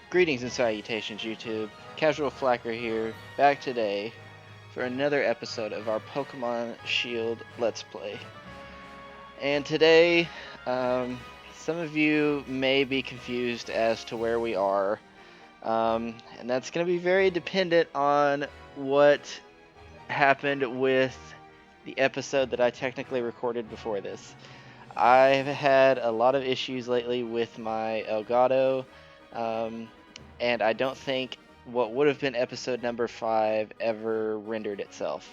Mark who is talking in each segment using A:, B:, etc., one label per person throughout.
A: Greetings and salutations, YouTube. Casual Flacker here, back today for another episode of our Pokemon Shield Let's Play. And today, some of you may be confused as to where we are, and that's going to be very dependent on what happened with the episode that I technically recorded before this. I've had a lot of issues lately with my Elgato, and I don't think what would have been episode number 5 ever rendered itself.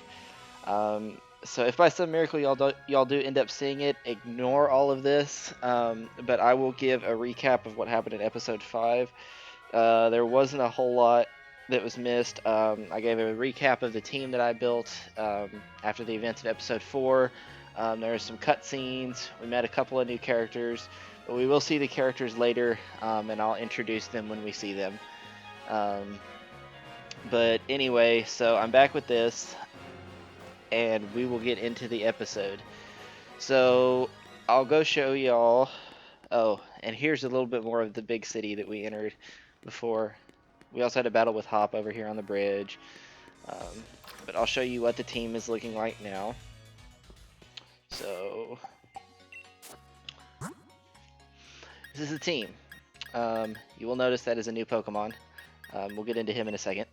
A: So if by some miracle y'all do end up seeing it, ignore all of this. But I will give a recap of what happened in episode 5. There wasn't a whole lot that was missed. I gave a recap of the team that I built after the events of episode 4. There were some cutscenes. We met a couple of new characters, but we will see the characters later, and I'll introduce them when we see them. But anyway, so I'm back with this, and we will get into the episode. So I'll go show y'all. Oh, and here's a little bit more of the big city that we entered before. We also had a battle with Hop over here on the bridge. But I'll show you what the team is looking like now. So this is the team. You will notice that is a new Pokemon. We'll get into him in a second.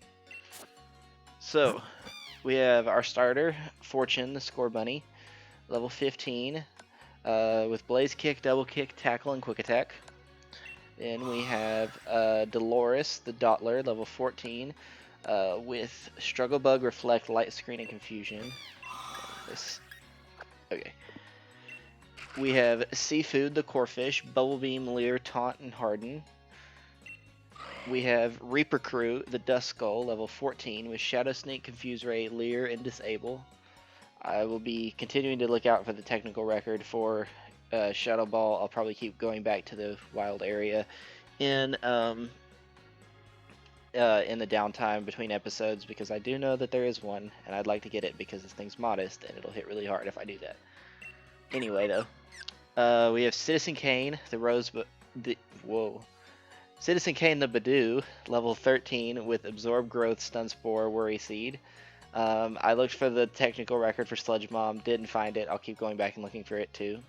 A: So we have our starter, Fortune, the Score Bunny, level 15, with Blaze Kick, Double Kick, Tackle, and Quick Attack. Then we have Dolores, the Dottler, level 14, with Struggle Bug, Reflect, Light Screen, and Confusion. Okay. We have Seafood, the Corphish, Bubble Beam, Leer, Taunt, and Harden. We have Reaper Crew, the Dust Skull, level 14, with Shadow Sneak, Confuse Ray, Leer, and Disable. I will be continuing to look out for the technical record for Shadow Ball. I'll probably keep going back to the wild area in the downtime between episodes, because I do know that there is one, and I'd like to get it because this thing's modest, and it'll hit really hard if I do that. Anyway, though, we have Citizen Kane, the Citizen Kane, the Badoo, level 13, with Absorb Growth, Stun Spore, Worry Seed. I looked for the technical record for Sludge Bomb, didn't find it. I'll keep going back and looking for it too.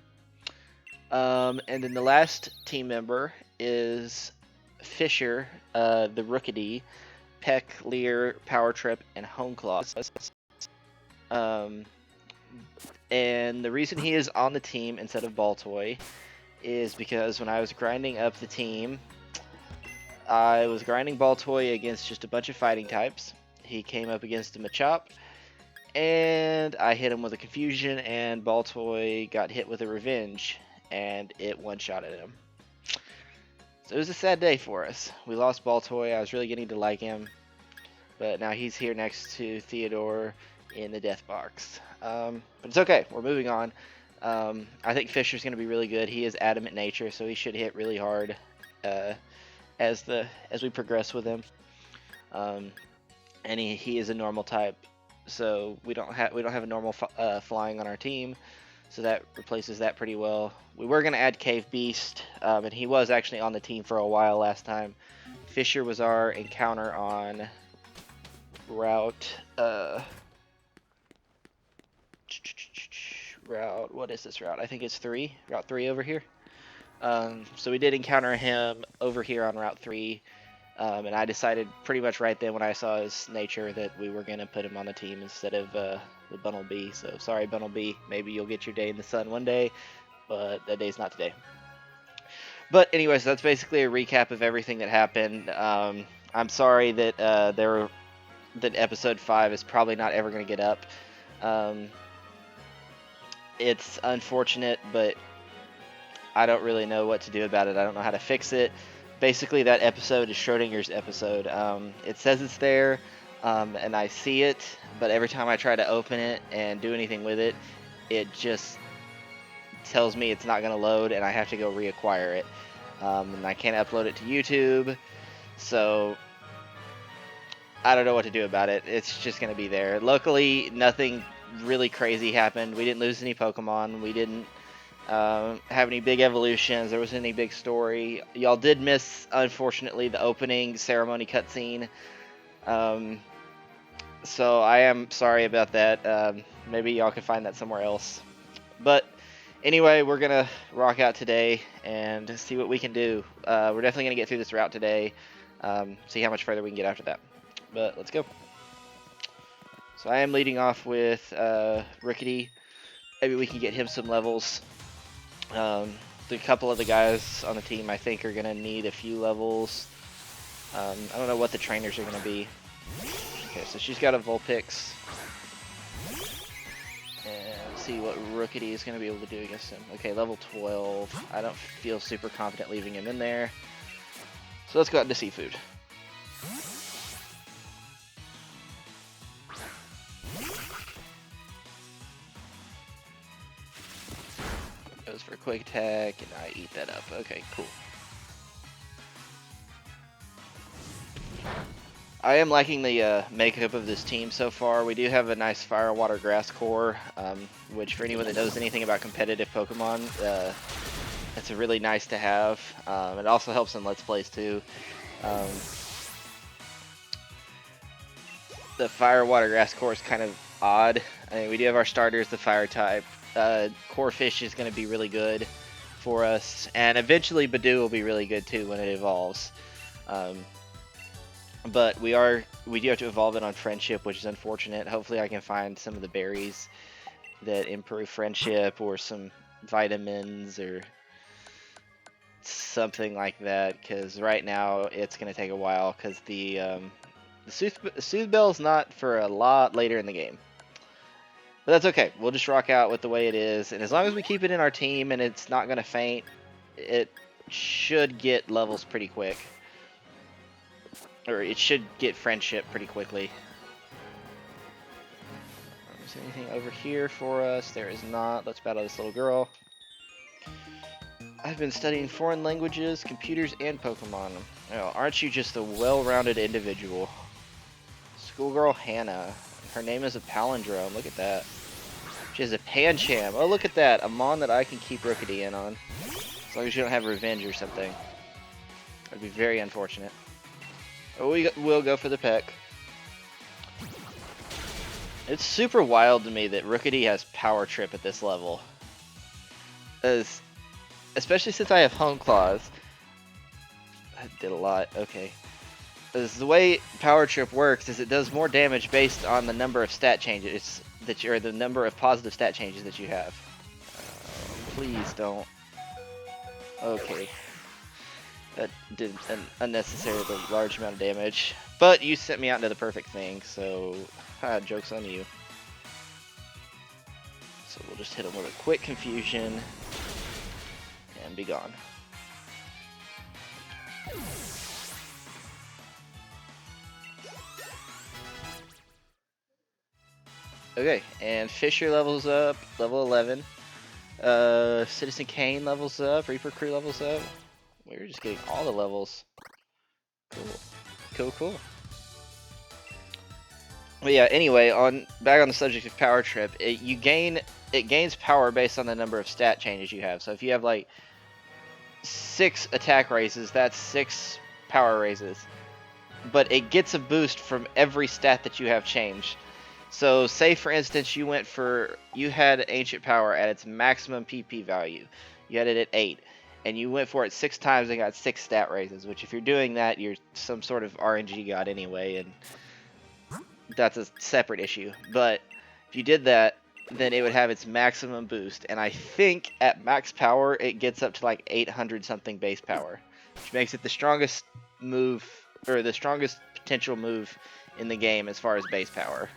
A: And then the last team member is Fisher, the Rookidee, Peck, Leer, Power Trip, and Home Claws. And the reason he is on the team instead of Baltoy is because when I was grinding up the team, I was grinding Baltoy against just a bunch of fighting types. He came up against a Machop, and I hit him with a Confusion, and Baltoy got hit with a Revenge, and it one-shotted him. So it was a sad day for us. We lost Baltoy. I was really getting to like him, but now he's here next to Theodore in the Death Box. But it's okay. We're moving on. I think Fisher's going to be really good. He is Adamant Nature, so he should hit really hard as we progress with him. And he is a normal type, so we don't have a normal flying on our team, so that replaces that pretty well. We were going to add Cave Beast, and he was actually on the team for a while last time. Fisher was our encounter on route what is this route? I think it's route 3 over here. So we did encounter him over here on route 3. And I decided pretty much right then when I saw his nature that we were going to put him on the team instead of the Bunnelby. So sorry, Bunnelby. Maybe you'll get your day in the sun one day, but that day's not today. But anyways, that's basically a recap of everything that happened. I'm sorry that that episode 5 is probably not ever going to get up. It's unfortunate, but I don't really know what to do about it. I don't know how to fix it. Basically, that episode is Schrodinger's episode. It says it's there, and I see it, but every time I try to open it and do anything with it, it just tells me it's not going to load, and I have to go reacquire it. And I can't upload it to YouTube, so I don't know what to do about it. It's just going to be there. Luckily, nothing really crazy happened. We didn't lose any Pokemon. We didn't have any big evolutions. There wasn't any big story. Y'all did miss, unfortunately, the opening ceremony cutscene. So I am sorry about that. Maybe y'all can find that somewhere else. But anyway, we're gonna rock out today and see what we can do. We're definitely gonna get through this route today. See how much further we can get after that. But let's go. So I am leading off with Rickety. Maybe we can get him some levels. The couple of the guys on the team I think are gonna need a few levels. I don't know what the trainers are gonna be. Okay, so she's got a Vulpix. And let's see what Rookity is going to be able to do against him. Okay, level 12. I don't feel super confident leaving him in there. So let's go out into Seafood. Goes for a quick attack, and I eat that up. Okay, cool. I am liking the makeup of this team so far. We do have a nice fire, water, grass core, which for anyone that knows anything about competitive Pokemon, it's really nice to have. It also helps in Let's Plays too. The fire, water, grass core is kind of odd. I mean, we do have our starters, the fire type. Core Fish is going to be really good for us, and eventually Badoo will be really good too when it evolves. But we do have to evolve it on Friendship, which is unfortunate. Hopefully I can find some of the berries that improve Friendship, or some vitamins or something like that, because right now it's going to take a while, because the Soothe Bell is not for a lot later in the game. But that's okay. We'll just rock out with the way it is, and as long as we keep it in our team and it's not going to faint, it should get levels pretty quick. Or it should get Friendship pretty quickly. Is there anything over here for us? There is not. Let's battle this little girl. I've been studying foreign languages, computers, and Pokemon. Oh, aren't you just a well-rounded individual? Schoolgirl Hannah. Her name is a palindrome. Look at that. She has a Pancham. Oh, look at that. A Mon that I can keep Rookity in on. As long as you don't have Revenge or something. That'd be very unfortunate. Oh, we will go for the peck. It's super wild to me that Rookity has Power Trip at this level. Especially since I have Home Claws. That did a lot. Okay. The way Power Trip works is it does more damage based on the number of stat changes or the number of positive stat changes that you have. Please don't. Okay. That did an unnecessarily large amount of damage. But you sent me out into the perfect thing, so joke's on you. So we'll just hit him with a quick confusion and be gone. Okay, and Fisher levels up, level 11. Citizen Kane levels up, Reaper Crew levels up. We're just getting all the levels. Cool. But yeah, anyway, back on the subject of Power Trip, it gains power based on the number of stat changes you have. So if you have like 6 attack raises, that's 6 power raises. But it gets a boost from every stat that you have changed. So say for instance you had Ancient Power at its maximum PP value. You had it at 8. And you went for it 6 times and got 6 stat raises, which if you're doing that, you're some sort of RNG god anyway, and that's a separate issue. But if you did that, then it would have its maximum boost. And I think at max power, it gets up to like 800 something base power, which makes it the strongest move, or the strongest potential move in the game as far as base power.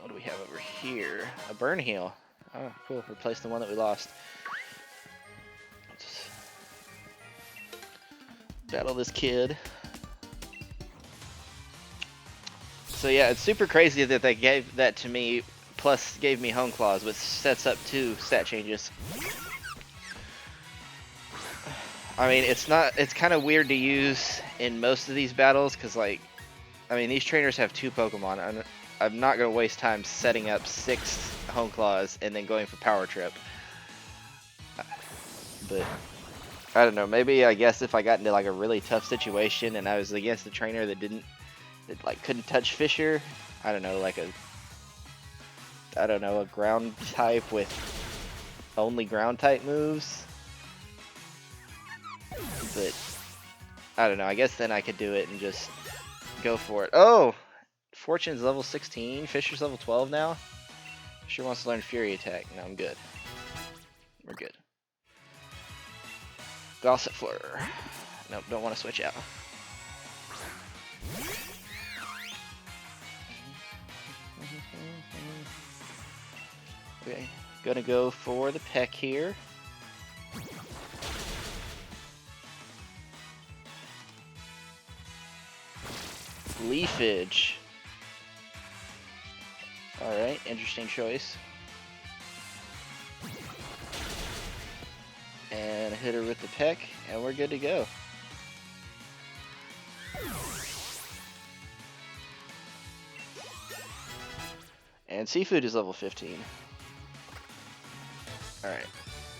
A: What do we have over here? A Burn Heal. Oh, cool. Replace the one that we lost. Let's battle this kid. So yeah, it's super crazy that they gave that to me, plus gave me Home Claws, which sets up 2 stat changes. I mean, it's kind of weird to use in most of these battles, because like, I mean, these trainers have 2 Pokemon, and I'm not going to waste time setting up 6 Hone Claws and then going for Power Trip. But I don't know. Maybe I guess if I got into like a really tough situation and I was against a trainer that couldn't touch Fisher, I don't know, like a ground type with only ground type moves. But I don't know. I guess then I could do it and just go for it. Oh, Fortune's level 16. Fisher's level 12 now. Fisher wants to learn Fury Attack. No, I'm good. We're good. Gossip Fleur. Nope, don't want to switch out. Okay, gonna go for the Peck here. Leafage. Alright, interesting choice. And hit her with the Peck, and we're good to go. And Seafood is level 15. Alright.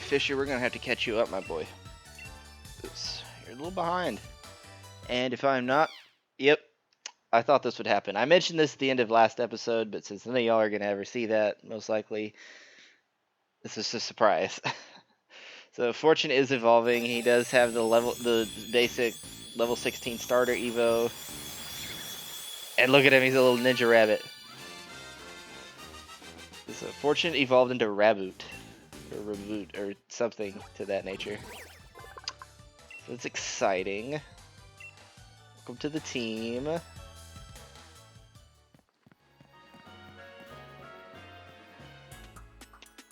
A: Fisher, we're gonna have to catch you up, my boy. Oops, you're a little behind. And if I'm not... Yep, I thought this would happen. I mentioned this at the end of last episode, but since none of y'all are gonna ever see that, most likely, this is a surprise. So Fortune is evolving. He does have the basic level 16 starter Evo. And look at him, he's a little ninja rabbit. So Fortune evolved into Raboot. Or Reboot, or something to that nature. So it's exciting. Welcome to the team.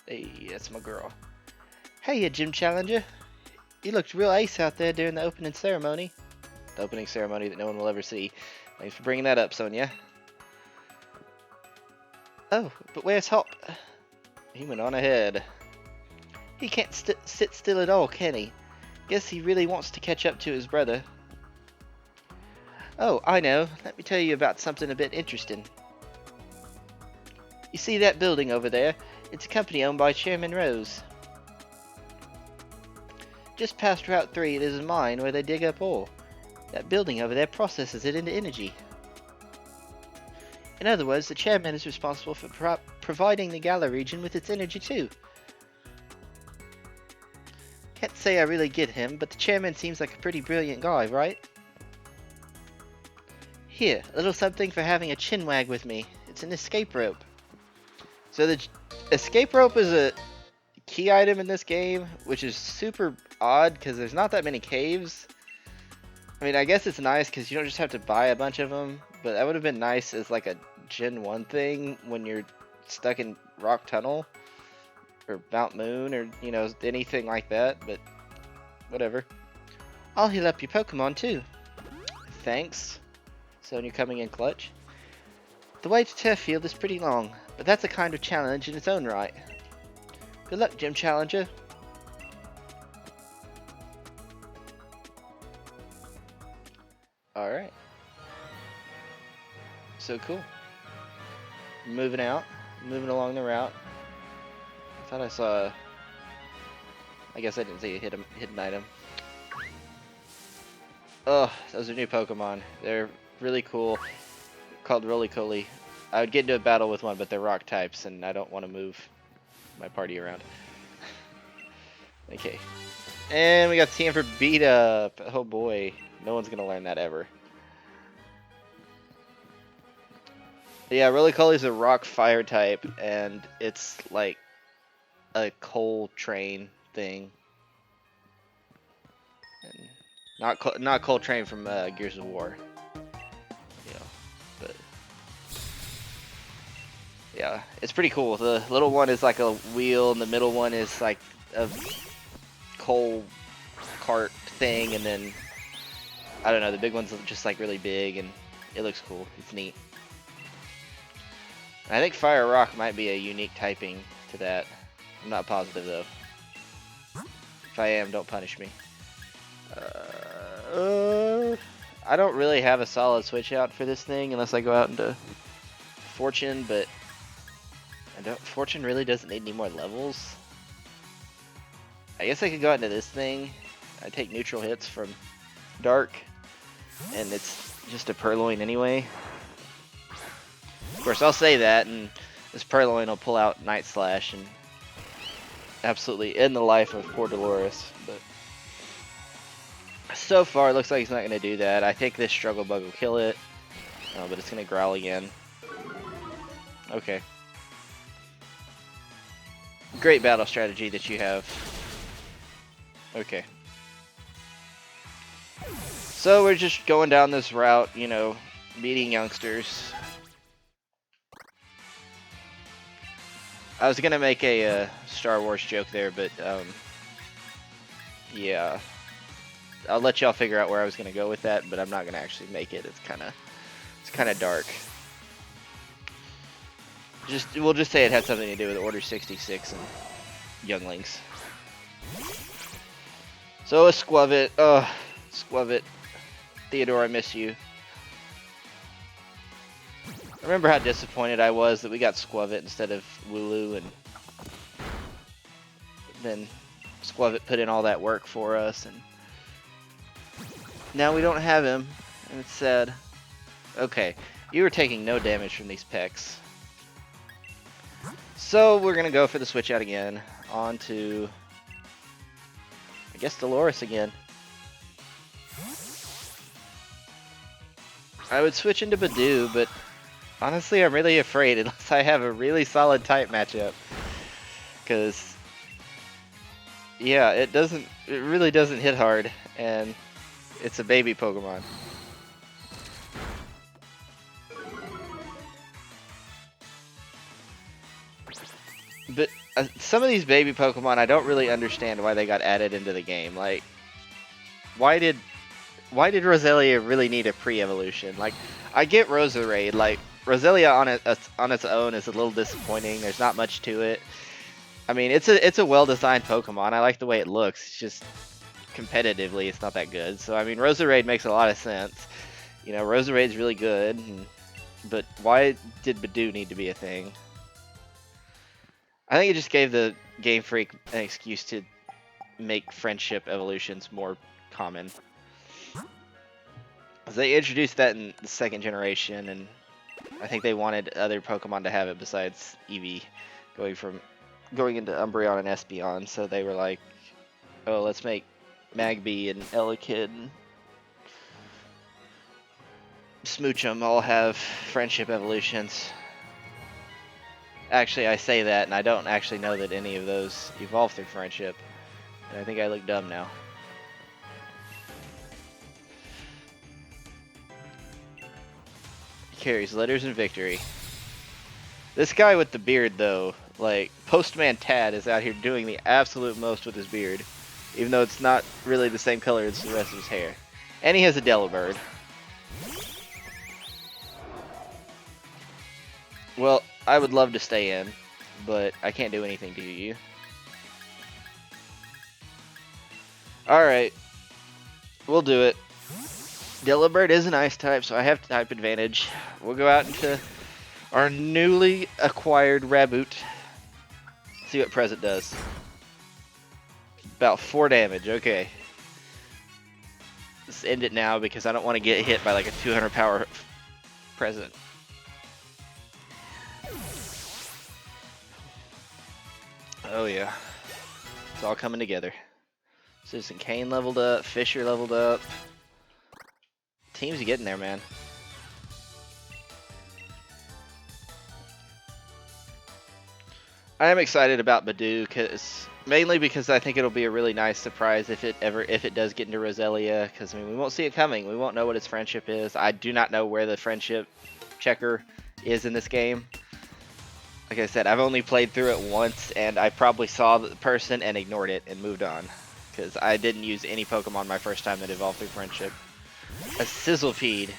A: Hey, that's my girl. Hey, you gym challenger. You looked real ace out there during the opening ceremony. The opening ceremony that no one will ever see. Thanks for bringing that up, Sonia. Oh, but where's Hop? He went on ahead. He can't sit still at all, can he? Guess he really wants to catch up to his brother. Oh, I know. Let me tell you about something a bit interesting. You see that building over there? It's a company owned by Chairman Rose. Just past Route 3, there's a mine where they dig up ore. That building over there processes it into energy. In other words, the chairman is responsible for providing the Gala region with its energy too. Can't say I really get him, but the chairman seems like a pretty brilliant guy, right? Here, a little something for having a chinwag with me. It's an escape rope. So the escape rope is a key item in this game, which is super odd because there's not that many caves. I mean, I guess it's nice because you don't just have to buy a bunch of them, but that would have been nice as like a Gen 1 thing when you're stuck in Rock Tunnel or Mount Moon or, you know, anything like that, but whatever. I'll heal up your Pokemon too. Thanks. Sonya coming in clutch. The way to Turffield is pretty long, but that's a kind of challenge in its own right. Good luck, Gym Challenger. Alright. So cool. Moving out. Moving along the route. I thought I saw... I guess I didn't see a hidden item. Oh, those are new Pokemon. They're really cool. Called Roly-Coly. I would get into a battle with one, but they're rock types, and I don't want to move my party around. Okay. And we got TM for Beat Up. Oh boy. No one's going to learn that ever. Yeah, Roly-Coly is a rock fire type, and it's like a coal train thing. And not coal train from Gears of War. You know, but yeah, it's pretty cool. The little one is like a wheel, and the middle one is like a coal cart thing, and then I don't know, the big one's just like really big, and it looks cool. It's neat. I think Fire Rock might be a unique typing to that. I'm not positive though. If I am, don't punish me. I don't really have a solid switch out for this thing unless I go out into Fortune, but Fortune really doesn't need any more levels. I guess I could go out into this thing. I take neutral hits from Dark, and it's just a Purloin anyway. Of course, I'll say that, and this Purloin will pull out Night Slash and absolutely end the life of poor Dolores. But so far, it looks like he's not going to do that. I think this Struggle Bug will kill it, but it's going to growl again. Okay. Great battle strategy that you have. Okay. So we're just going down this route, you know, meeting youngsters. I was gonna make a Star Wars joke there, but yeah, I'll let y'all figure out where I was gonna go with that, but I'm not gonna actually make it. It's kind of dark. We'll just say it had something to do with Order 66 and younglings. So a Squavit. Squavit. Theodore, I miss you. I remember how disappointed I was that we got Squavit instead of Wooloo, and then Squavit put in all that work for us, and now we don't have him, and it's sad. Okay, you were taking no damage from these pecs. So we're gonna go for the switch out again, on to, I guess, Dolores again. I would switch into Badoo, but honestly, I'm really afraid unless I have a really solid type matchup. Because, yeah, it really doesn't hit hard, and it's a baby Pokemon. But some of these baby Pokemon, I don't really understand why they got added into the game. Like, why did Roselia really need a pre-evolution? Like, I get Roserade. Like, Roselia on its own is a little disappointing. There's not much to it. I mean, it's a well-designed Pokemon. I like the way it looks. It's just competitively, it's not that good. So I mean, Roserade makes a lot of sense. You know, Roserade's really good. But why did Badoo need to be a thing? I think it just gave the Game Freak an excuse to make friendship evolutions more common. They introduced that in the second generation, and I think they wanted other Pokemon to have it besides Eevee, going into Umbreon and Espeon. So they were like, "Oh, let's make Magby and Elekid and Smoochum all have friendship evolutions." Actually, I say that, and I don't actually know that any of those evolve through friendship. And I think I look dumb now. Carries letters and victory. This guy with the beard, though, like, Postman Tad is out here doing the absolute most with his beard. Even though it's not really the same color as the rest of his hair. And he has a Delibird. Well, I would love to stay in, but I can't do anything to you. Alright. We'll do it. Delibird is an ice type, so I have type advantage. We'll go out into our newly acquired Raboot. See what Present does. About 4 damage, okay. Let's end it now because I don't want to get hit by like a 200 power Present. Oh yeah. It's all coming together. Citizen Kane leveled up, Fisher leveled up. Team's getting there, man. I am excited about Badoo mainly because I think it'll be a really nice surprise if it does get into Roselia, because I mean, we won't see it coming. We won't know what its friendship is. I do not know where the friendship checker is in this game. Like I said, I've only played through it once, and I probably saw the person and ignored it and moved on. Because I didn't use any Pokemon my first time that evolved through friendship. A Sizzlipede.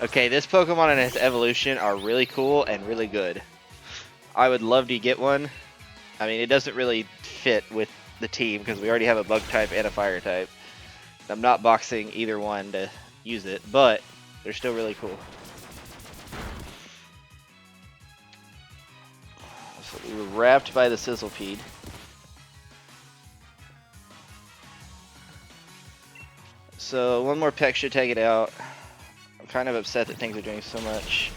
A: Okay, this Pokemon and its evolution are really cool and really good. I would love to get one. I mean, it doesn't really fit with the team because we already have a Bug type and a Fire type. I'm not boxing either one to use it, but they're still really cool. So we were wrapped by the Sizzlepede. So one more peck should take it out. I'm kind of upset that things are doing so much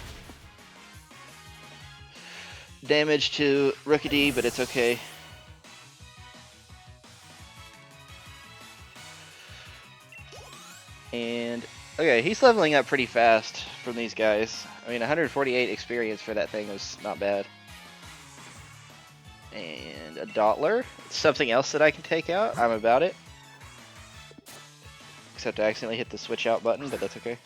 A: damage to Rookidee, but it's okay. And okay, he's leveling up pretty fast from these guys. I mean, 148 experience for that thing was not bad. And a Dottler. Something else that I can take out. I'm about it. Except I accidentally hit the switch out button, but that's okay.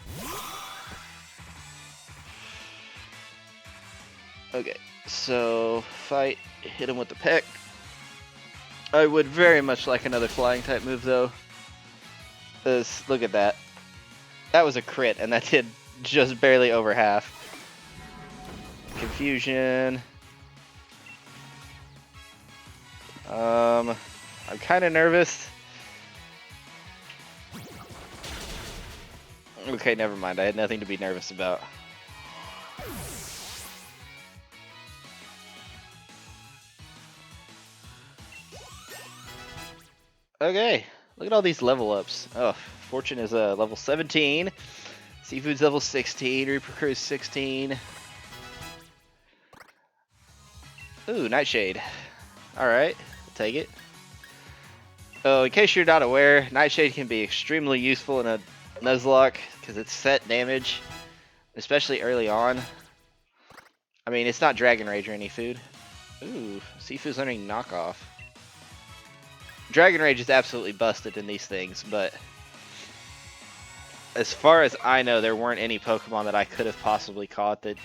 A: Okay, so fight, hit him with the peck. I would very much like another flying type move though. Look at that. That was a crit, and that did just barely over half. Confusion. I'm kind of nervous. Okay, never mind. I had nothing to be nervous about. Okay, look at all these level ups. Oh, Fortune is level 17. Seafood's level 16. Reaper Crew's 16. Ooh, Nightshade. Alright, I'll take it. Oh, in case you're not aware, Nightshade can be extremely useful in a Nuzlocke because it's set damage, especially early on. I mean, it's not Dragon Rage or any food. Ooh, Seafood's learning knockoff. Dragon Rage is absolutely busted in these things, but as far as I know, there weren't any Pokemon that I could have possibly caught that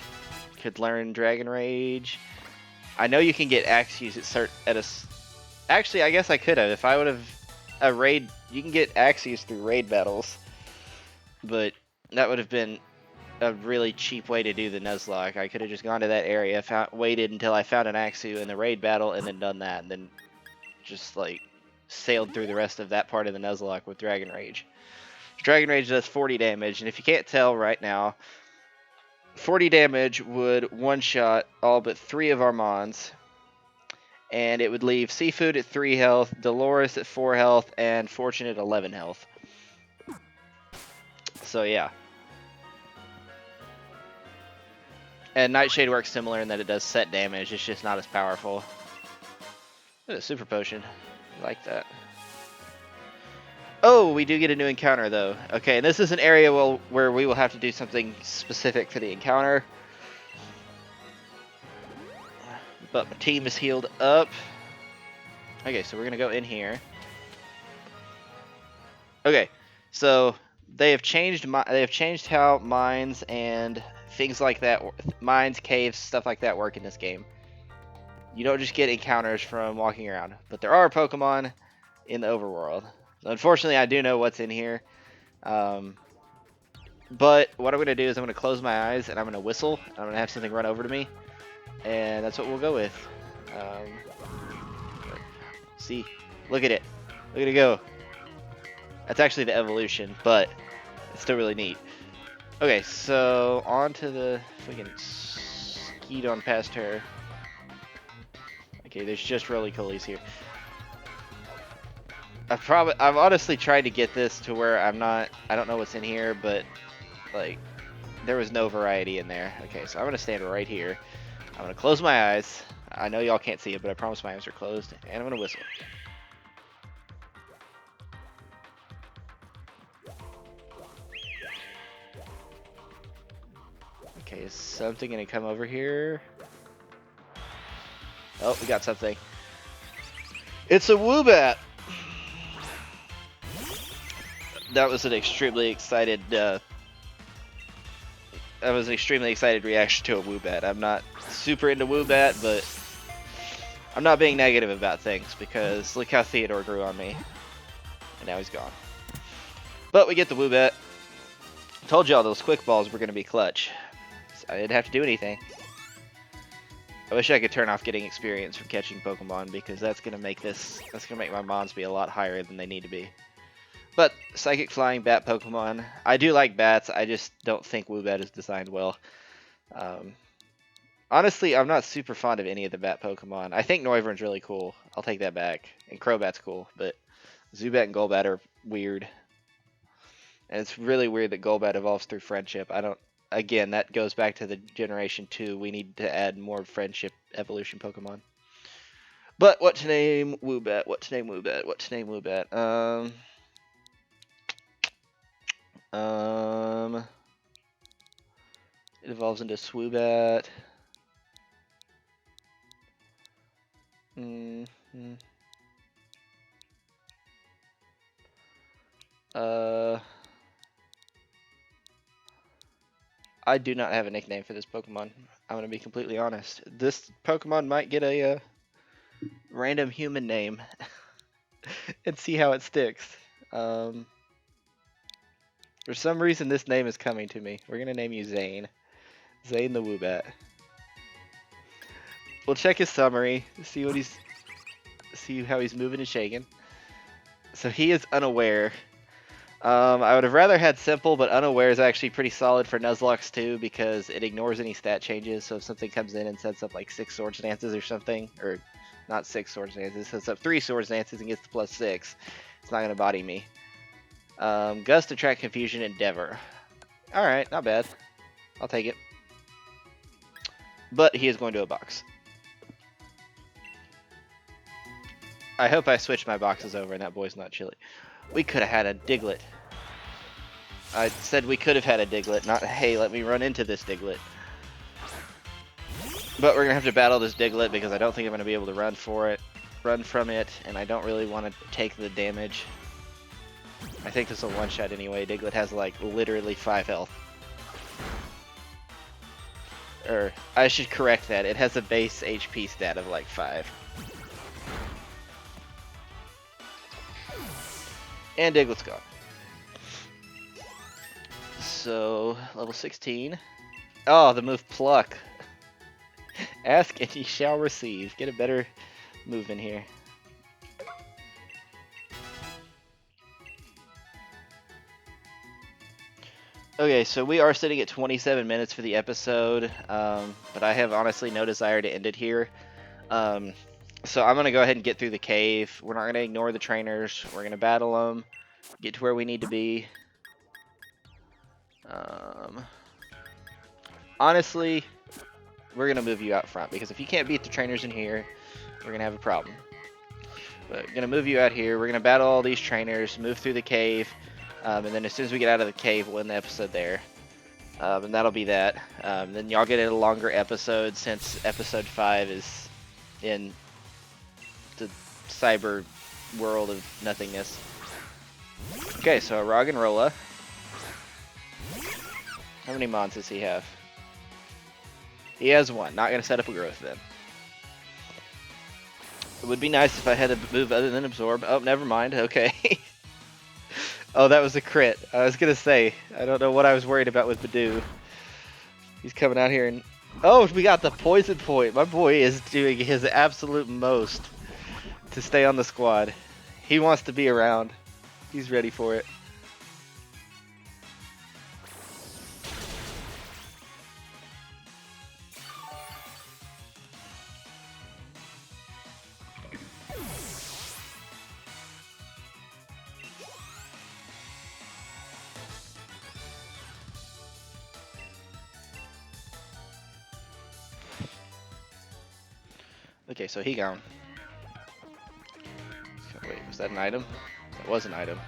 A: could learn Dragon Rage. I know you can get Axews actually, I guess I could have. If I would have a raid, you can get Axews through raid battles, but that would have been a really cheap way to do the Nuzlocke. I could have just gone to that area, waited until I found an Axew in the raid battle, and then done that, and then just like sailed through the rest of that part of the Nuzlocke with Dragon Rage. Dragon Rage does 40 damage, and if you can't tell right now, 40 damage would one-shot all but 3 of our Mons, and it would leave Seafood at 3 health, Dolores at 4 health, and Fortune at 11 health. So yeah. And Nightshade works similar in that it does set damage, it's just not as powerful. Ooh, a Super Potion. I like that. Oh, we do get a new encounter though. Okay, and this is an area where we will have to do something specific for the encounter. But my team is healed up. Okay, so we're gonna go in here. Okay, so they have changed how mines and things like that, mines, caves, stuff like that work in this game. You don't just get encounters from walking around, but there are Pokemon in the overworld. So unfortunately, I do know what's in here. But what I'm going to do is I'm going to close my eyes and I'm going to whistle. I'm going to have something run over to me. And that's what we'll go with. See? Look at it. Look at it go. That's actually the evolution, but it's still really neat. Okay, so on to the... If we can skeet on past her. Okay, there's just roly-polies here. I've honestly tried to get this to where I don't know what's in here, but like there was no variety in there. Okay, so I'm gonna stand right here. I'm gonna close my eyes. I know y'all can't see it, but I promise my eyes are closed, and I'm gonna whistle. Okay, is something gonna come over here? Oh, we got something. It's a Woobat! That was an extremely excited reaction to a Woobat. I'm not super into Woobat, but I'm not being negative about things because look how Theodore grew on me. And now he's gone. But we get the Woobat. Told y'all those quick balls were going to be clutch. So I didn't have to do anything. I wish I could turn off getting experience from catching Pokemon because that's going to make my Mons be a lot higher than they need to be. But Psychic Flying Bat Pokemon. I do like bats, I just don't think Woobat is designed well. Honestly, I'm not super fond of any of the bat Pokemon. I think Noivern's really cool. I'll take that back. And Crobat's cool, but Zubat and Golbat are weird. And it's really weird that Golbat evolves through friendship. I don't. Again, that goes back to the Generation 2. We need to add more friendship evolution Pokemon. But what to name Woobat? What to name Woobat? What to name Woobat? It evolves into Swoobat. Mm-hmm. I do not have a nickname for this Pokemon. I'm gonna be completely honest. This Pokemon might get a random human name and see how it sticks. For some reason, this name is coming to me. We're gonna name you Zane. Zane the Woobat. We'll check his summary, see how he's moving and shaking. So he is unaware. I would have rather had simple, but unaware is actually pretty solid for Nuzlocke too because it ignores any stat changes. So if something comes in and sets up like 6 Swords Dances or something, or not 6 Swords Dances, sets up 3 Swords Dances and gets the +6, it's not gonna body me. Gust, Attract, Confusion, Endeavor. All right, not bad. I'll take it. But he is going to a box. I hope I switched my boxes over and that boy's not chilly. We could have had a Diglett. I said we could have had a Diglett, not, hey, let me run into this Diglett. But we're going to have to battle this Diglett because I don't think I'm going to be able to run from it, and I don't really want to take the damage. I think this will one-shot anyway. Diglett has, like, literally 5 health. Or, I should correct that. It has a base HP stat of, like, 5. And Diglett's gone. So, level 16. Oh, the move Pluck. Ask and ye shall receive. Get a better move in here. Okay, so we are sitting at 27 minutes for the episode, but I have honestly no desire to end it here. So I'm going to go ahead and get through the cave. We're not going to ignore the trainers. We're going to battle them, get to where we need to be. Honestly, we're going to move you out front, because if you can't beat the trainers in here, we're going to have a problem. But we're going to move you out here. We're going to battle all these trainers, move through the cave, and then as soon as we get out of the cave, we'll end the episode there. And that'll be that. Then y'all get a longer episode, since episode 5 is in the cyber world of nothingness. Okay, so Roggenrola. How many mons does he have? He has 1. Not going to set up a growth then. It would be nice if I had a move other than Absorb. Oh, never mind. Okay. Oh, that was a crit. I was going to say, I don't know what I was worried about with Badoo. He's coming out here and... Oh, we got the Poison Point. My boy is doing his absolute most to stay on the squad. He wants to be around. He's ready for it. Okay, so he gone. Wait, was that an item? That was an item.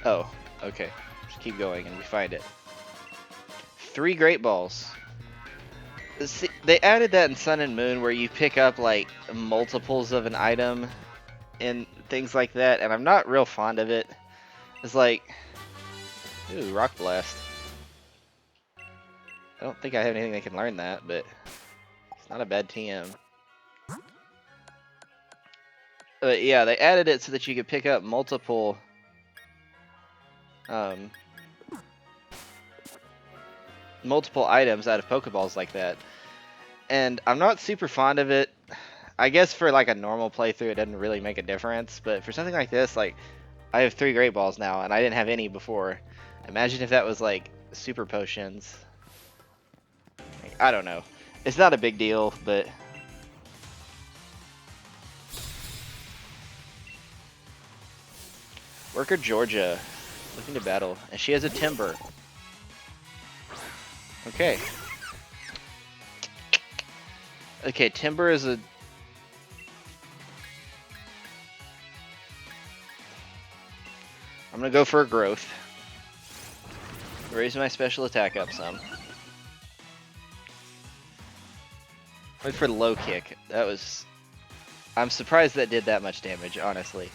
A: Oh, okay. Just keep going and we find it. 3 Great Balls. See, they added that in Sun and Moon where you pick up like multiples of an item and things like that, and I'm not real fond of it. It's like, ooh, Rock Blast. I don't think I have anything that can learn that, but it's not a bad TM. But yeah, they added it so that you could pick up multiple multiple items out of Pokeballs like that. And I'm not super fond of it. I guess for like a normal playthrough it doesn't really make a difference, but for something like this, like I have 3 Great Balls now and I didn't have any before. Imagine if that was like Super Potions. I don't know. It's not a big deal, but Worker Georgia looking to battle, and she has a Timber. Okay. Okay, Timber is a... I'm gonna go for a growth. Raise my special attack up some. Wait for the low kick. That was... I'm surprised that did that much damage, honestly.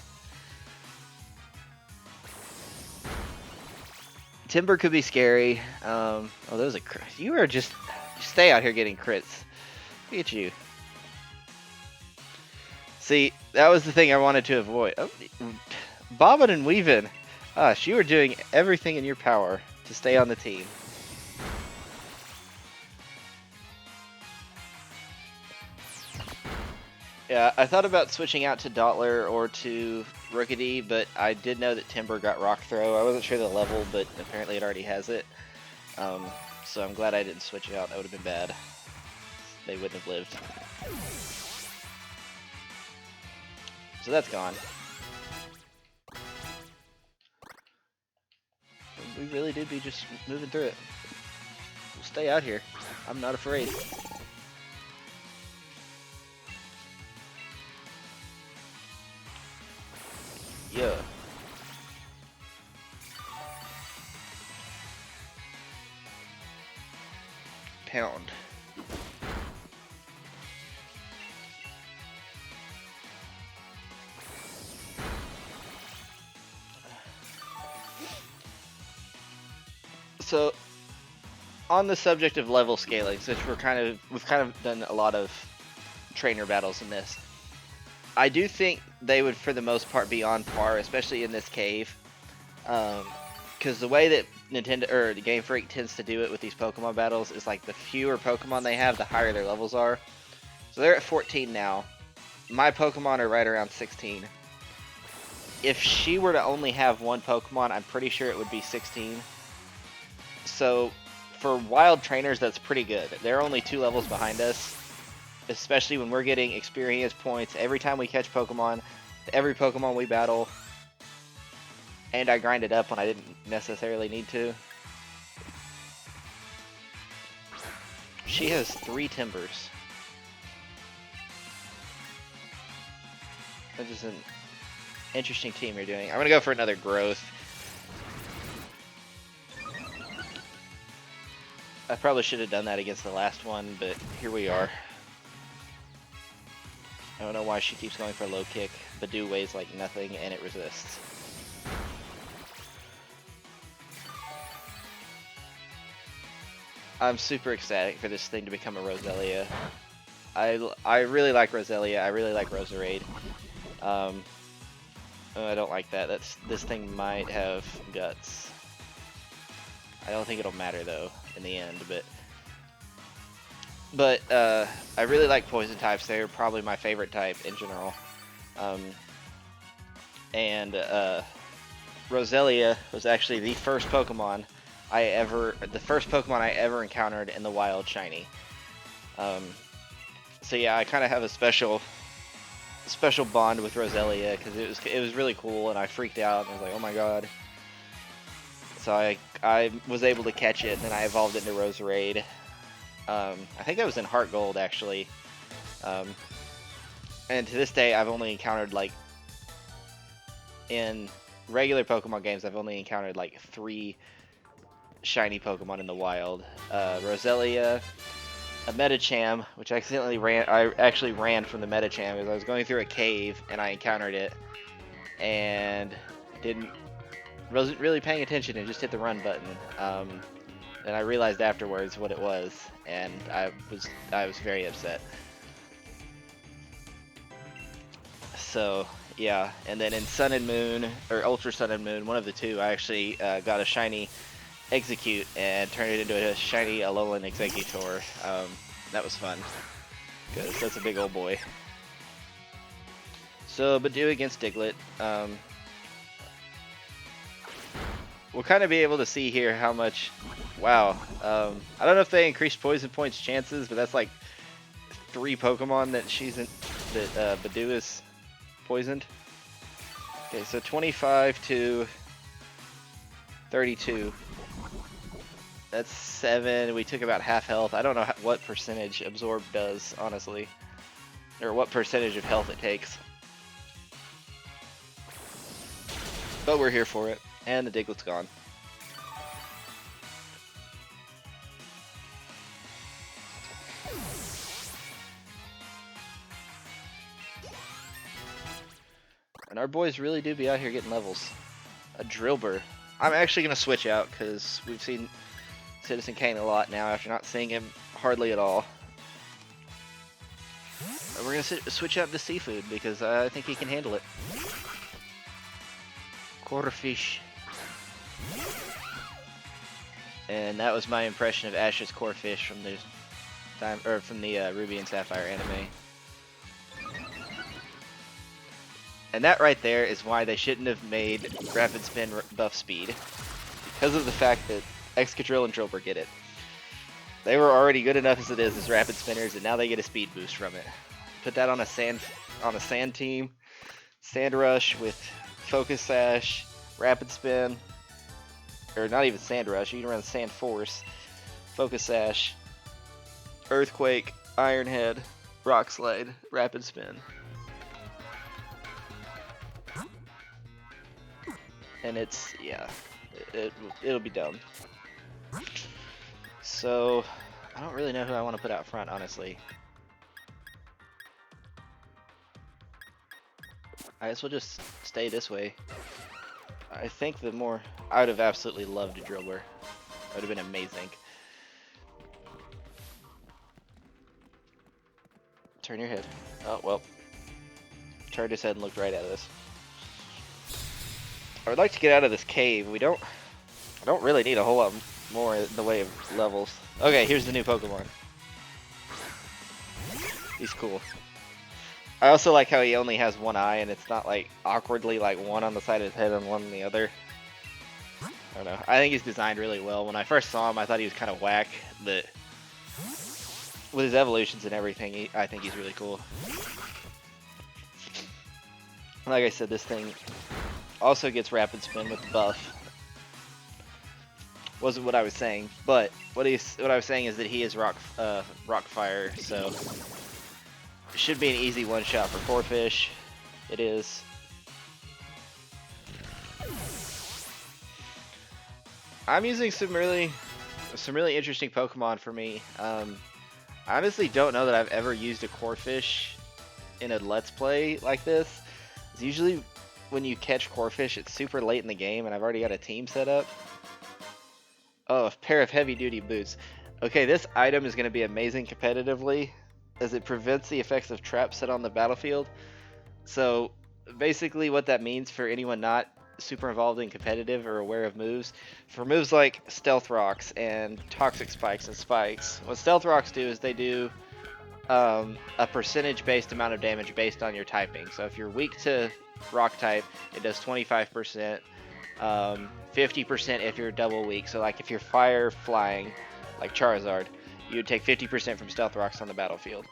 A: Timber could be scary. Oh, that was a crit. You are just... Stay out here getting crits. Look at you. See, that was the thing I wanted to avoid. Oh, bobbing and weaving. Gosh, you were doing everything in your power to stay on the team. Yeah, I thought about switching out to Dottler or to Rookity, but I did know that Timber got Rock Throw. I wasn't sure the level, but apparently it already has it. So I'm glad I didn't switch it out. That would have been bad. They wouldn't have lived. So that's gone. We really did be just moving through it. We'll stay out here. I'm not afraid. Yeah. Pound. So, on the subject of level scaling, since we've kind of done a lot of trainer battles in this, I do think they would, for the most part, be on par, especially in this cave. Because the way that Nintendo or the Game Freak tends to do it with these Pokemon battles is like the fewer Pokemon they have, the higher their levels are. So they're at 14 now. My Pokemon are right around 16. If she were to only have one Pokemon, I'm pretty sure it would be 16. So for wild trainers, that's pretty good. They're only 2 levels behind us, especially when we're getting experience points every time we catch Pokemon, every Pokemon we battle. And I grind it up when I didn't necessarily need to. She has 3 Timbers. That is an interesting team you're doing. I'm going to go for another growth. I probably should have done that against the last one, but here we are. I don't know why she keeps going for a low kick. Badoo weighs like nothing and it resists. I'm super ecstatic for this thing to become a Roselia. I really like Roselia. I really like Roserade. Oh, I don't like that. This thing might have guts. I don't think it'll matter though in the end, but I really like poison types. They're probably my favorite type in general. Roselia was actually the first Pokemon I ever encountered in the wild shiny. So yeah, I kind of have a special bond with Roselia because it was really cool, and I freaked out and I was like, oh my god. So I was able to catch it, and then I evolved into Roserade. I think that was in Heart Gold actually. And to this day, I've only encountered like in regular Pokemon games, I've only encountered like 3 shiny Pokemon in the wild. Roselia, a Medicham, which I actually ran from the Medicham because I was going through a cave and I encountered it and wasn't really paying attention and just hit the run button. And I realized afterwards what it was, and I was very upset. So yeah, and then in Sun and Moon, or Ultra Sun and Moon, one of the two, I actually got a shiny Execute and turned it into a shiny Alolan Executor. That was fun, because that's a big old boy. So Badoo against Diglett. we'll kind of be able to see here how much. Wow. I don't know if they increased poison points chances, but that's like 3 Pokemon that Badu is poisoned. Okay, so 25 to 32. That's 7. We took about half health. I don't know what percentage Absorb does, honestly. Or what percentage of health it takes. But we're here for it. And the Diglett's gone. And our boys really do be out here getting levels. A Drillbur. I'm actually going to switch out because we've seen Citizen Kane a lot now after not seeing him hardly at all. And we're going to switch out to Seafood because I think he can handle it. Quarterfish. And that was my impression of Ash's Quarterfish from the Ruby and Sapphire anime. And that right there is why they shouldn't have made Rapid Spin buff speed. Because of the fact that Excadrill and Drillbur get it. They were already good enough as it is as Rapid Spinners, and now they get a speed boost from it. Put that on a sand team. Sand Rush with Focus Sash, Rapid Spin. Or not even Sand Rush, you can run Sand Force, Focus Sash, Earthquake, Iron Head, Rock Slide, Rapid Spin. And it's, yeah, it'll be dumb. So, I don't really know who I want to put out front, honestly. I guess we'll just stay this way. I think I would have absolutely loved a Drillbur. That would have been amazing. Turn your head. Oh, well. Turned his head and looked right at us. I would like to get out of this cave. I don't really need a whole lot more in the way of levels. Okay, here's the new Pokemon. He's cool. I also like how he only has one eye and it's not like awkwardly like one on the side of his head and one on the other. I don't know. I think he's designed really well. When I first saw him, I thought he was kind of whack, but with his evolutions and everything, I think he's really cool. Like I said, this thing also gets Rapid Spin with the buff. Wasn't what I was saying, but what I was saying is that he is Rock Fire, so it should be an easy one-shot for Corphish. It is. I'm using some really interesting Pokemon for me. I honestly don't know that I've ever used a Corphish in a Let's Play like this. It's usually when you catch Corphish, it's super late in the game, and I've already got a team set up. Oh, a pair of heavy-duty boots. Okay, this item is going to be amazing competitively, as it prevents the effects of traps set on the battlefield. So, basically what that means for anyone not super involved in competitive or aware of moves, for moves like Stealth Rocks and Toxic Spikes and Spikes, what Stealth Rocks do is they do a percentage-based amount of damage based on your typing. So if you're weak to Rock type, it does 25%. 50% if you're double weak. So like if you're fire flying, like Charizard, you would take 50% from Stealth Rocks on the battlefield.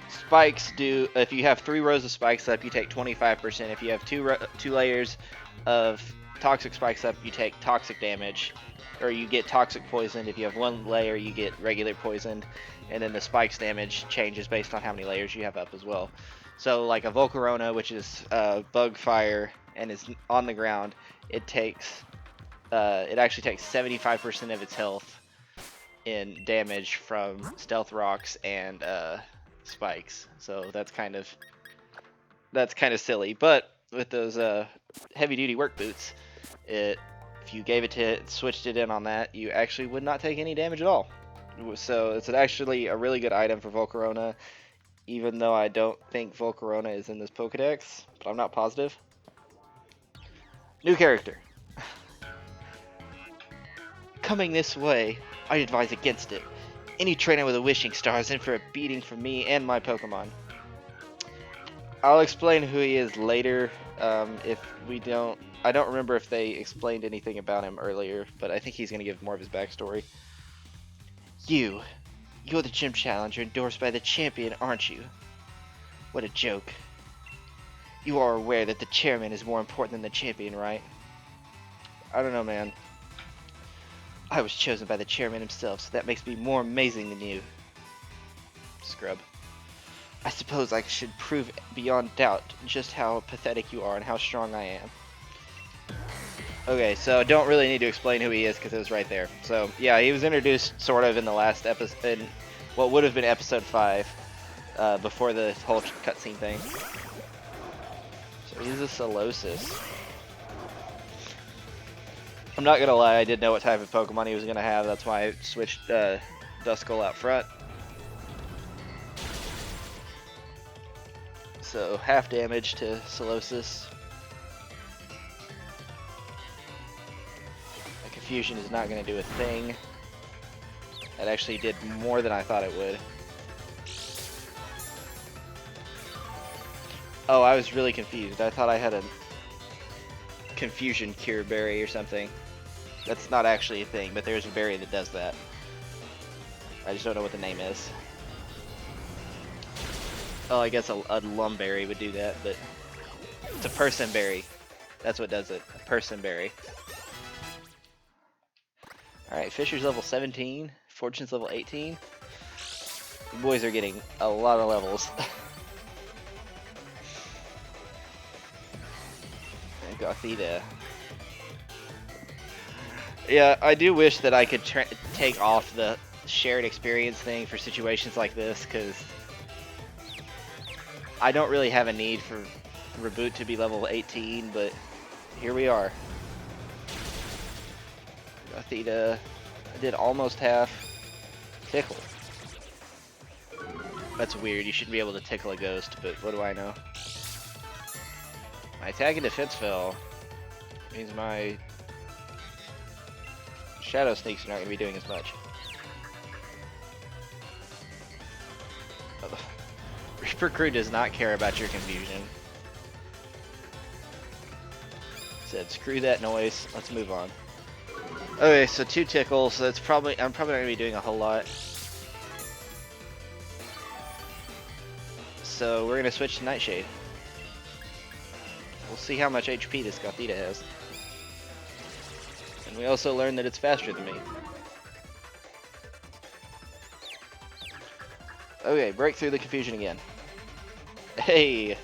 A: Spikes do, if you have 3 rows of spikes up, you take 25%. If you have two layers of Toxic Spikes up, you take toxic damage, or you get toxic poisoned. If you have 1 layer, you get regular poisoned, and then the spikes damage changes based on how many layers you have up as well. So like a Volcarona, which is bug fire and is on the ground, it actually takes 75% of its health in damage from Stealth Rocks and spikes. So that's kind of silly. But with those heavy duty work boots, if you gave it to it, switched it in on that, you actually would not take any damage at all. So it's actually a really good item for Volcarona, even though I don't think Volcarona is in this Pokedex, but I'm not positive. New character. Coming this way, I advise against it. Any trainer with a wishing star is in for a beating from me and my Pokemon. I'll explain who he is later, if we don't I don't remember if they explained anything about him earlier, but I think he's going to give more of his backstory. You're the gym challenger endorsed by the champion, aren't you? What a joke. You are aware that the chairman is more important than the champion, right? I don't know, man. I was chosen by the chairman himself, so that makes me more amazing than you. Scrub. I suppose I should prove beyond doubt just how pathetic you are and how strong I am. Okay, so don't really need to explain who he is because it was right there. So, yeah, he was introduced sort of in the last episode, in what would have been episode 5, before the whole cutscene thing. So he's a Solosis. I'm not gonna lie, I did know what type of Pokemon he was gonna have, that's why I switched Duskull out front. So, half damage to Solosis. Confusion is not going to do a thing. That actually did more than I thought it would. Oh, I was really confused. I thought I had a confusion cure berry or something. That's not actually a thing, but there's a berry that does that. I just don't know what the name is. Oh, I guess a lumberry would do that, but it's a person berry. That's what does it. A person berry. Alright, Fisher's level 17, Fortune's level 18. The boys are getting a lot of levels. And Gothita. Yeah, I do wish that I could take off the shared experience thing for situations like this, because I don't really have a need for Reboot to be level 18, but here we are. Gothita. I did almost half. Tickle. That's weird. You shouldn't be able to tickle a ghost, but what do I know? My attack and defense fell. Means my Shadow Sneaks are not going to be doing as much. Reaper Crew does not care about your confusion. Said, screw that noise. Let's move on. Okay, so 2 tickles, so that's probably, I'm probably not going to be doing a whole lot. So we're going to switch to Nightshade. We'll see how much HP this Gothita has. And we also learned that it's faster than me. Okay, break through the confusion again. Hey!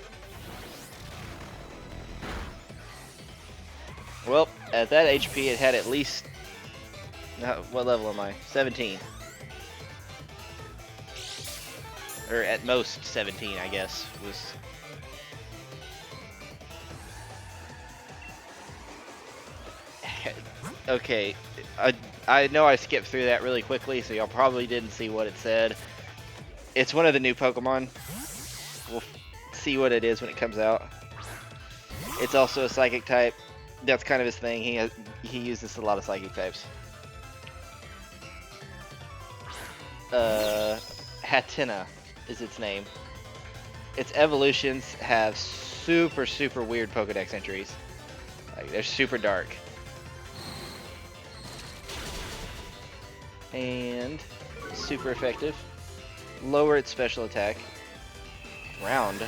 A: Well, at that HP it had at least... what level am I? 17. Or at most 17, I guess. Was... Okay, I know I skipped through that really quickly, so y'all probably didn't see what it said. It's one of the new Pokemon. We'll see what it is when it comes out. It's also a Psychic type. That's kind of his thing. He uses a lot of Psychic types. Hatenna is its name. Its evolutions have super weird Pokedex entries. Like, they're super dark. And super effective. Lower its special attack. Round.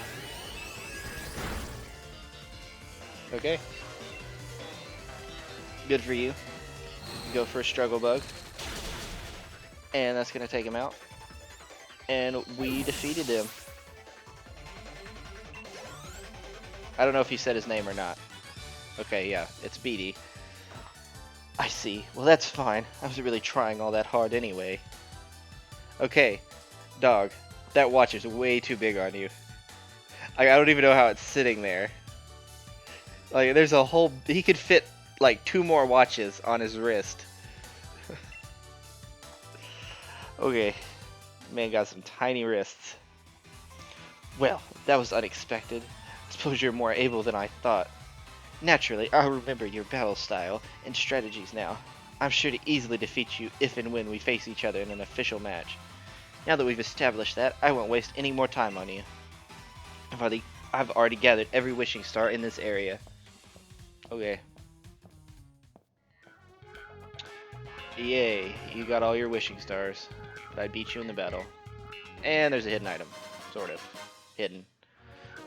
A: Okay. Good for you. Go for a Struggle Bug. And that's going to take him out. And we defeated him. I don't know if he said his name or not. Okay, yeah, it's Beatty. I see. Well, that's fine. I wasn't really trying all that hard anyway. Okay, dog. That watch is way too big on you. I don't even know how it's sitting there. Like, there's a whole... He could fit, like, 2 more watches on his wrist. Okay. Man got some tiny wrists. Well, that was unexpected. I suppose you're more able than I thought. Naturally, I'll remember your battle style and strategies now. I'm sure to easily defeat you if and when we face each other in an official match. Now that we've established that, I won't waste any more time on you. I've already gathered every wishing star in this area. Okay. Yay, you got all your wishing stars. But I beat you in the battle. And there's a hidden item. Sort of. Hidden.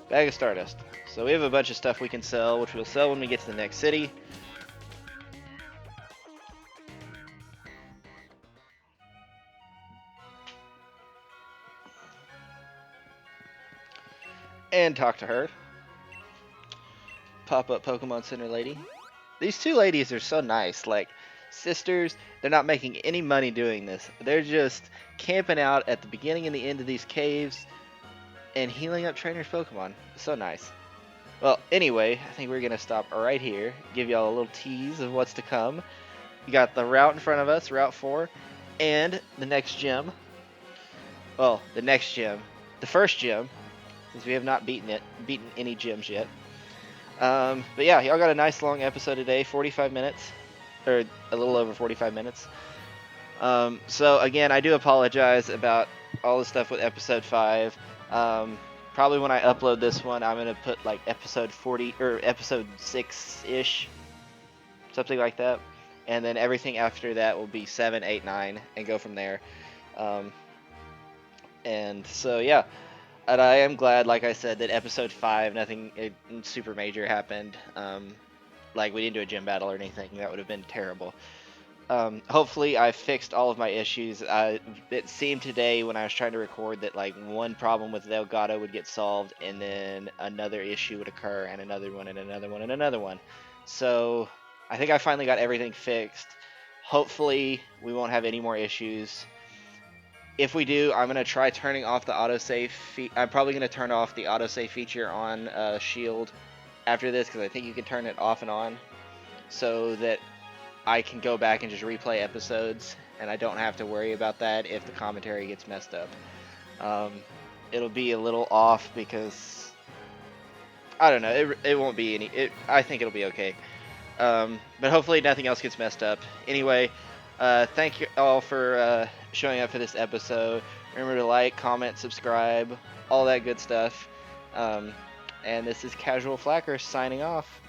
A: Bag of Stardust. So we have a bunch of stuff we can sell, which we'll sell when we get to the next city. And talk to her. Pop-up Pokemon Center lady. These two ladies are so nice. Like, sisters, they're not making any money doing this. They're just camping out at the beginning and the end of these caves and healing up trainers' Pokemon. So nice. Well, anyway, I think we're going to stop right here, give y'all a little tease of what's to come. You got the route in front of us, Route 4, and the next gym. Well, the next gym. The first gym, since we have not beaten any gyms yet. But yeah, y'all got a nice long episode today, 45 minutes, or a little over 45 minutes. So again, I do apologize about all the stuff with episode 5. Probably when I upload this one, I'm gonna put like episode 40 or episode 6-ish, something like that, and then everything after that will be 7, 8, 9, and go from there. And so yeah, and I am glad, like I said, that episode 5, nothing super major happened. Like we didn't do a gym battle or anything. That would have been terrible. Hopefully I fixed all of my issues. It seemed today when I was trying to record that like one problem with Delgado would get solved and then another issue would occur and another one and another one and another one. So I think I finally got everything fixed. Hopefully we won't have any more issues. If we do, I'm going to try turning off the autosave. I'm probably going to turn off the autosave feature on Shield after this because I think you can turn it off and on so that I can go back and just replay episodes, and I don't have to worry about that if the commentary gets messed up. It'll be a little off because I don't know. It won't be any. I think it'll be okay. But hopefully nothing else gets messed up. Anyway, thank you all for showing up for this episode. Remember to like, comment, subscribe, all that good stuff. And this is Casual Flacker signing off.